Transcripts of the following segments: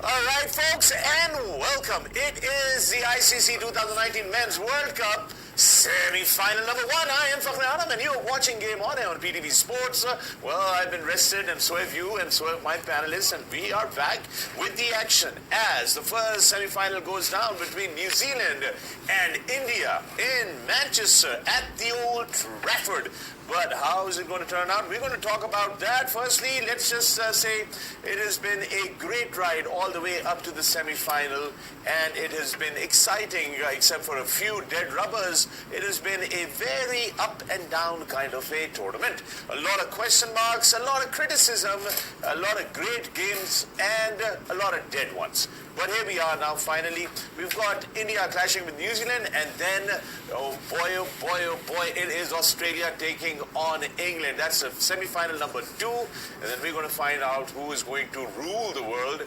All right, folks, and welcome. It is the ICC 2019 Men's World Cup semi-final number one. I am Fakhr and you're watching Game On Hai on PTV Sports. Well, I've been rested, and so have you, and so have my panelists, and we are back with the action as the first semi-final goes down between New Zealand and India in Manchester at the Old Trafford. But how is it going to turn out? We're going to talk about that. Firstly, let's just say it has been a great ride all the way up to the semi-final, and it has been exciting, except for a few dead rubbers. It has been a very up and down kind of a tournament. A lot of question marks, a lot of criticism, a lot of great games, and a lot of dead ones. But here we are now, finally. We've got India clashing with New Zealand, and then, oh boy, it is Australia taking on England. That's a semi-final number 2, and then we're going to find out who is going to rule the world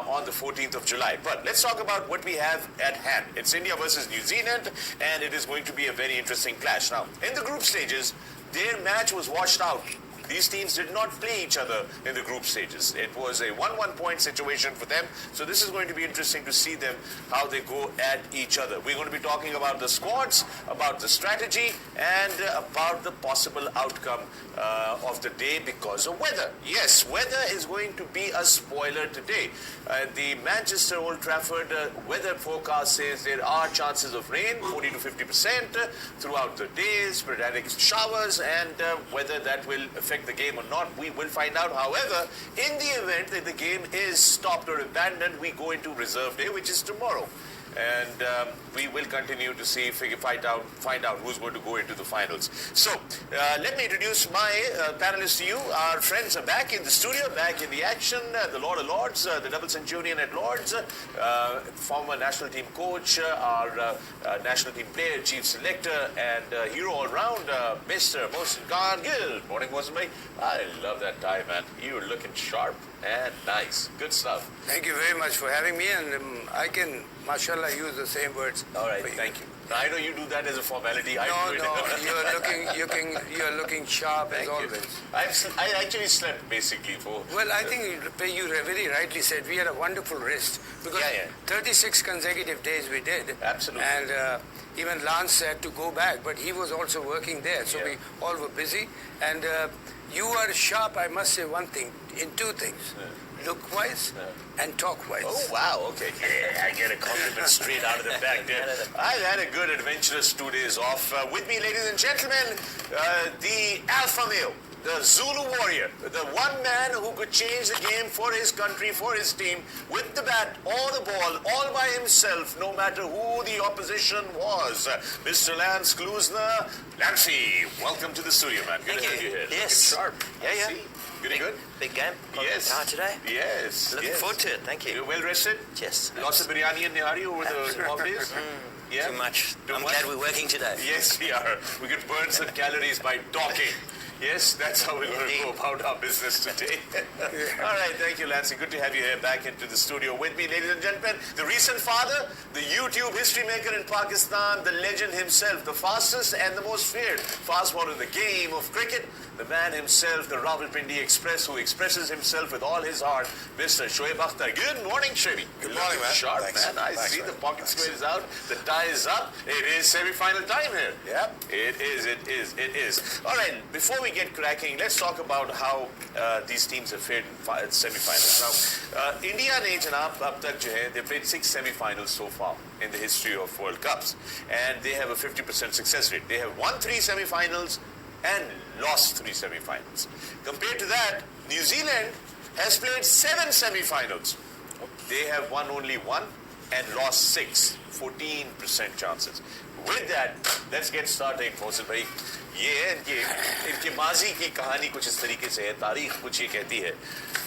on the 14th of July. But let's talk about what we have at hand. It's India versus New Zealand, and it is going to be a very interesting clash. Now, in the group stages, their match was washed out. These teams did not play each other in the group stages. It was a 1-1 point situation for them. So this is going to be interesting to see them, how they go at each other. We're going to be talking about the squads, about the strategy, and about the possible outcome of the day because of weather. Yes, weather is going to be a spoiler today. The Manchester Old Trafford weather forecast says there are chances of rain, 40 to 50% throughout the day, sporadic showers, and whether that will affect the game or not, we will find out. However, in the event that the game is stopped or abandoned, we go into reserve day, which is tomorrow. And we will continue to see, find out who's going to go into the finals. So, let me introduce my panelists to you. Our friends are back in the studio, back in the action. The Lord of Lords, the double centurion at Lords, former national team coach, our national team player, chief selector, and hero all-round, Mr. Mohsin Khan. Good morning, Mohsin bhai. I love that tie, man. You're looking sharp and nice. Good stuff. Thank you very much for having me, and I can, mashallah, use the same words. All right, thank you. I know you do that as a formality. No, you're looking sharp as always. I actually slept basically for. Well, I think you very rightly said we had a wonderful rest because 36 consecutive days we did. Absolutely. And even Lance had to go back, but he was also working there, so we all were busy. And you are sharp, I must say one thing, in two things. Look-wise and talk-wise. Oh, wow, okay. Yeah, I get a compliment straight out of the back there. I've had a good adventurous 2 days off. With me, ladies and gentlemen, the alpha male, the Zulu warrior, the one man who could change the game for his country, for his team, with the bat or the ball, all by himself, no matter who the opposition was. Mr. Lance Klusner. Lancey, welcome to the studio, man. Good to have you here. Yes. Looking sharp. Yeah. Good? Big game. Yes. Today. Yes. Looking forward to it. Thank you. You're well rested? Yes. Lots of biryani and nihari over the off days? Too much. I'm glad we're working today. Yes, we are. We could burn some calories by talking. Yes, that's how we're going to go about our business today. All right, thank you, Lancey. Good to have you here back into the studio with me, ladies and gentlemen. The recent father, the YouTube history maker in Pakistan, the legend himself, the fastest and the most feared fast bowler in the game of cricket, the man himself, the Rawalpindi Express, who expresses himself with all his heart, Mr. Shoaib Akhtar. Good morning, Shoaib. Good morning, man. Sharp, Thanks. man. I see the pocket square is out, the tie is up. It is semi-final time here. Yep. It is. All right, before we get cracking, let's talk about how these teams have fared in semi-finals. Now, India ne janab ab tak jo hai, they played 6 semi-finals so far in the history of World Cups, and they have a 50% success rate. They have won 3 semi-finals and lost 3 semi-finals. Compared to that, New Zealand has played 7 semi-finals. They have won only 1 and lost 6, 14% chances. With that, let's get started, Mohsin bhai. ये है इनके माजी की कहानी कुछ इस तरीके से है, तारीख कुछ ये कहती है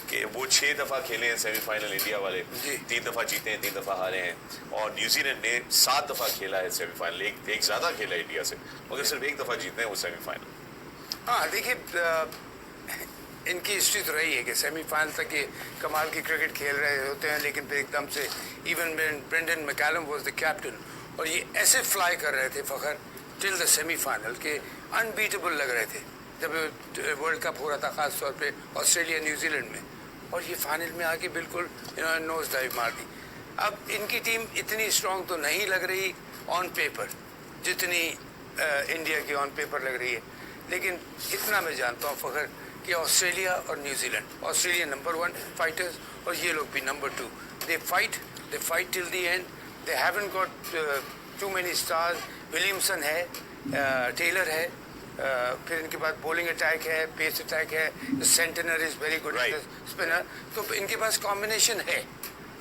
कि वो 6 दफ़ा खेले हैं सेमीफाइनल इंडिया वाले, 3 दफ़ा जीते हैं, 3 दफ़ा हारे हैं, और न्यूजीलैंड ने 7 दफ़ा खेला है सेमीफाइनल, एक ज़्यादा खेला है इंडिया से, मगर सिर्फ 1 दफ़ा जीते हैं वो सेमीफाइनल. हाँ, देखिए इनकी हिस्ट्री तो रही है कि सेमीफाइनल तक ये कमाल की क्रिकेट खेल रहे होते हैं, लेकिन फिर एकदम से even Brendon McCullum was the captain और ये ऐसे फ्लाई कर रहे थे फखर टिल द सेमीफाइनल के अनबीटेबल लग रहे थे. जब वर्ल्ड कप हो रहा था ख़ास तौर पे ऑस्ट्रेलिया न्यूजीलैंड में, और ये फाइनल में आके बिल्कुल नोज डाइव मार दी। अब इनकी टीम इतनी स्ट्रांग तो नहीं लग रही ऑन पेपर जितनी इंडिया की ऑन पेपर लग रही है, लेकिन इतना मैं जानता हूँ फ़खर कि ऑस्ट्रेलिया और न्यूजीलैंड, ऑस्ट्रेलिया नंबर 1 फाइटर्स और ये लोग भी number 2, they fight till the end. They haven't got too many stars. Williamson है, टेलर है, फिर इनके पास बॉलिंग अटैक है, पेस अटैक है, Santner is very good spinner, तो इनके पास कॉम्बिनेशन है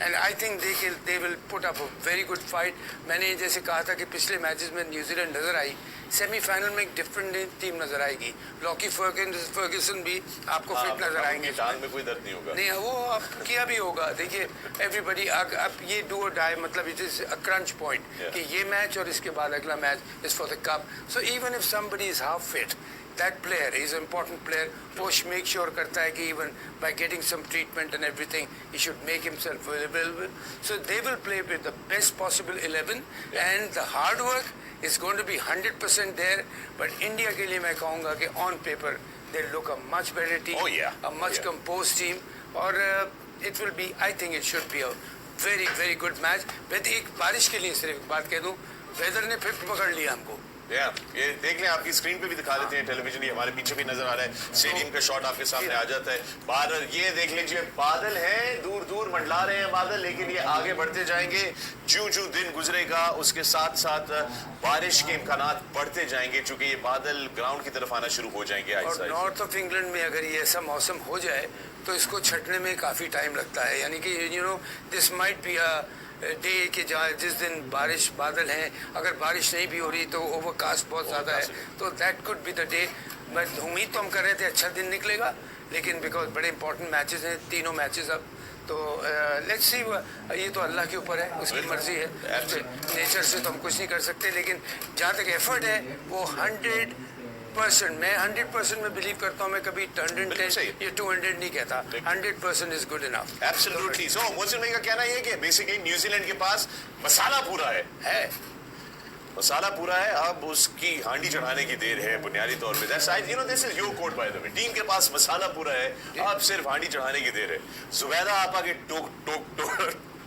and I think they will put up a very good fight. मैंने जैसे कहा था कि पिछले मैचेस में न्यूजीलैंड नज़र आई, सेमीफाइनल में एक डिफरेंट टीम नज़र आएगी। लॉकी फर्ग्यूसन भी आपको फिट नज़र आएंगे, टांग में कोई दर्द नहीं होगा, नहीं वो अब किया भी होगा। देखिए एवरीबडी अब ये डू और डाई, मतलब it is a crunch point कि ये मैच और इसके बाद अगला match is for the cup. So even if somebody is half fit, that player is an important player. Coach make sure करता है कि even by getting some treatment and everything, he should make himself available. So they will play with the best possible 11 and the hard work is going to be 100% there. But India के लिए मैं कहूँगा कि on paper they look a much better team, a much composed team, और it will be, I think it should be a very good match. वैसे एक बारिश के लिए सिर्फ एक बात कह दूँ, वेदर ने फिर पकड़ लिया हमको। ये देख लें, आपकी स्क्रीन पे भी दिखा देते हैं, टेलीविजन ये हमारे पीछे भी नजर आ रहा है, स्टेडियम का शॉट आपके सामने आ जाता है। बादल ये देख लीजिए, बादल हैं, दूर दूर मंडला रहे हैं बादल, लेकिन ये आगे बढ़ते जाएंगे। ज्यों दिन गुजरेगा उसके साथ साथ बारिश के इम्कानात बढ़ते जाएंगे, चूंकि ये बादल ग्राउंड की तरफ आना शुरू हो जाएंगे। और नॉर्थ ऑफ इंग्लैंड में अगर ये ऐसा मौसम हो जाए तो इसको छटने में काफ़ी टाइम लगता है, यानी कि this might be a day के जहाँ जिस दिन बारिश बादल हैं, अगर बारिश नहीं भी हो रही तो ओवरकास्ट बहुत ज़्यादा है, तो that could be the day. But उम्मीद तो हम कर रहे थे अच्छा दिन निकलेगा, लेकिन बिकॉज बड़े इंपॉर्टेंट मैचेस हैं, तीनों मैचेस अब, तो लेट्स सी, ये तो अल्लाह के ऊपर है, उसकी मर्जी है, नेचर से तो हम कुछ नहीं कर सकते। लेकिन जहाँ तक एफर्ट है वो 100%, मैं 100% में बिलीव करता हूँ। मैं कभी 110 या 200 नहीं कहता, 100% इज गुड इनफ। एब्सोल्युटली। सो मोहसिन भाई का कहना ये है कि बेसिकली न्यूजीलैंड के पास मसाला पूरा है, मसाला पूरा है, अब उसकी हांडी चढ़ाने की देर है बुनियादी तौर पे। This is your quote by the way, team के पास मसाला पूरा है, अब सिर्फ हांडी चढ़ाने की देर है। जुबैदा आपा के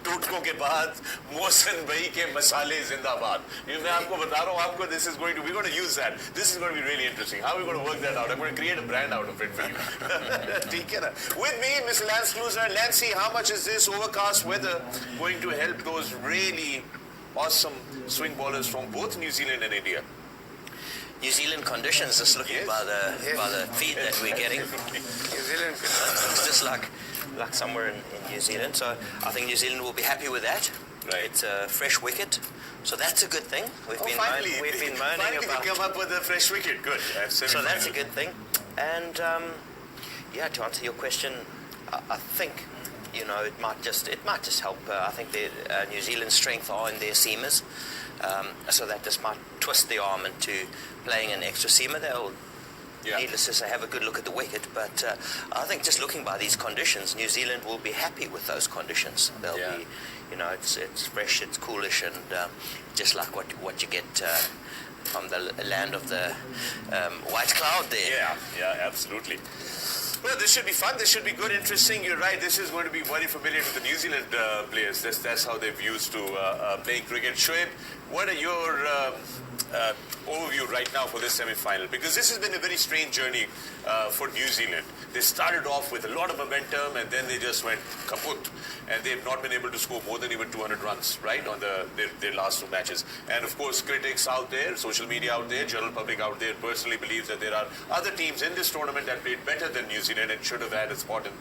टोटकों के बाद मोहसिन भाई के मसाले जिंदाबाद। मैं आपको बता रहा हूँ, आपको this is going to, we going to use that, this is going to be really interesting, how we going to work that out, I am going to create a brand out of it for you. ठीक है ना? With me miss Lance Klusener, let's see how much is this overcast weather going to help those really awesome swing bowlers from both New Zealand and India. New Zealand conditions, just looking by the feed that we're getting. New Zealand, it's just like somewhere in New Zealand. So I think New Zealand will be happy with that. Right. It's a fresh wicket, so that's a good thing. We've been moaning finally about. They come up with a fresh wicket. Good. So that's a good thing. And yeah, to answer your question, I think, it might just help. I think the New Zealand's strength are in their seamers, so that just might twist the arm into playing an extra seamer. They'll, needless to say, have a good look at the wicket. But I think just looking by these conditions, New Zealand will be happy with those conditions. They'll be, it's fresh, it's coolish, and just like what you get from the land of the white cloud there. Yeah, absolutely. Well, this should be fun. This should be good, interesting. You're right. This is going to be very familiar to the New Zealand players. That's how they've used to playing cricket. Shoaib, what are your overview right now for this semi-final? Because this has been a very strange journey for New Zealand. They started off with a lot of momentum, and then they just went kaput, and they've not been able to score more than even 200 runs, right, on their last two matches. And of course, critics out there, social media out there, general public out there personally believes that there are other teams in this tournament that played better than New Zealand and should have had a spot in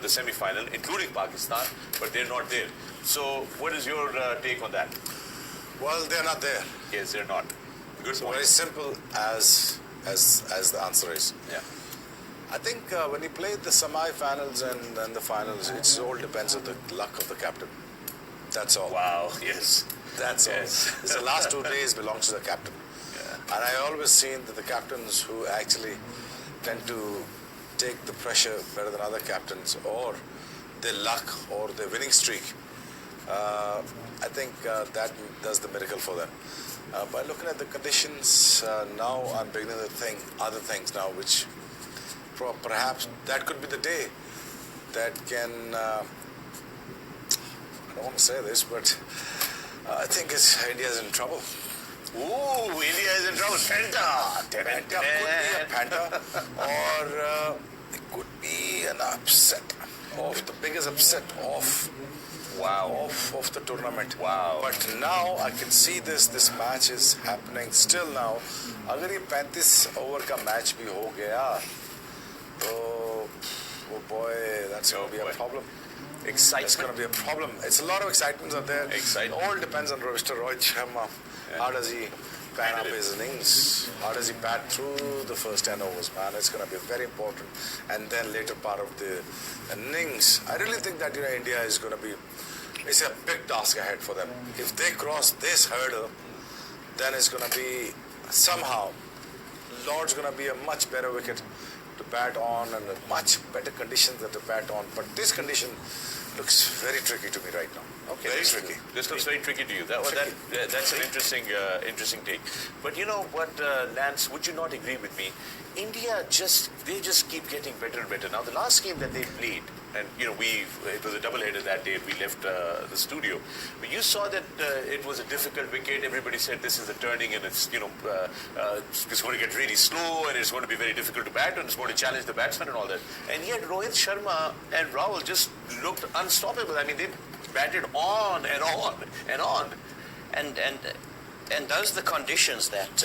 the semi-final, including Pakistan, but they're not there. So, what is your take on that? Well, they're not there. Yes, they're not. Good point. Very simple as the answer is. Yeah. I think when you play the semi-finals and the finals, it all depends on the luck of the captain. That's all. Wow. Yes. That's all. It's the last 2 days belongs to the captain. Yeah. And I always seen that the captains who actually tend to take the pressure better than other captains, or their luck or their winning streak, I think that does the miracle for them. By looking at the conditions, now I'm beginning to think other things now, which perhaps that could be the day that can, I don't want to say this, but I think India's in trouble. Ooh, India is in trouble. Penta. Penta could be a penta, or it could be an upset of the biggest upset of the tournament. Wow. But now I can see this match is happening still now. अगर ये 35 over का match भी हो गया तो oh boy, that's going to be a problem. Excitement. It's going to be a problem. It's a lot of excitements out there. Excitement. It all depends on Mr. Rohit Sharma. Yeah. How does he pan up his innings? How does he bat through the first 10 overs, man? It's going to be very important. And then later part of the innings, I really think that India is going to be, it's a big task ahead for them. If they cross this hurdle, then it's going to be somehow, Lord's going to be a much better wicket to bat on and a much better conditions to bat on. But this condition looks very tricky to me right now. Okay, very tricky. This looks very tricky to you. That's an interesting take. But you know what, Lance, would you not agree with me? India they just keep getting better and better. Now, the last game that they played, and you know, it was a double-header that day. We left the studio, but you saw that it was a difficult wicket. Everybody said this is a turning, and it's it's going to get really slow, and it's going to be very difficult to bat, and it's going to challenge the batsman and all that. And yet, Rohit Sharma and Rahul just looked unstoppable. I mean, they batted on and on and on. And those are the conditions that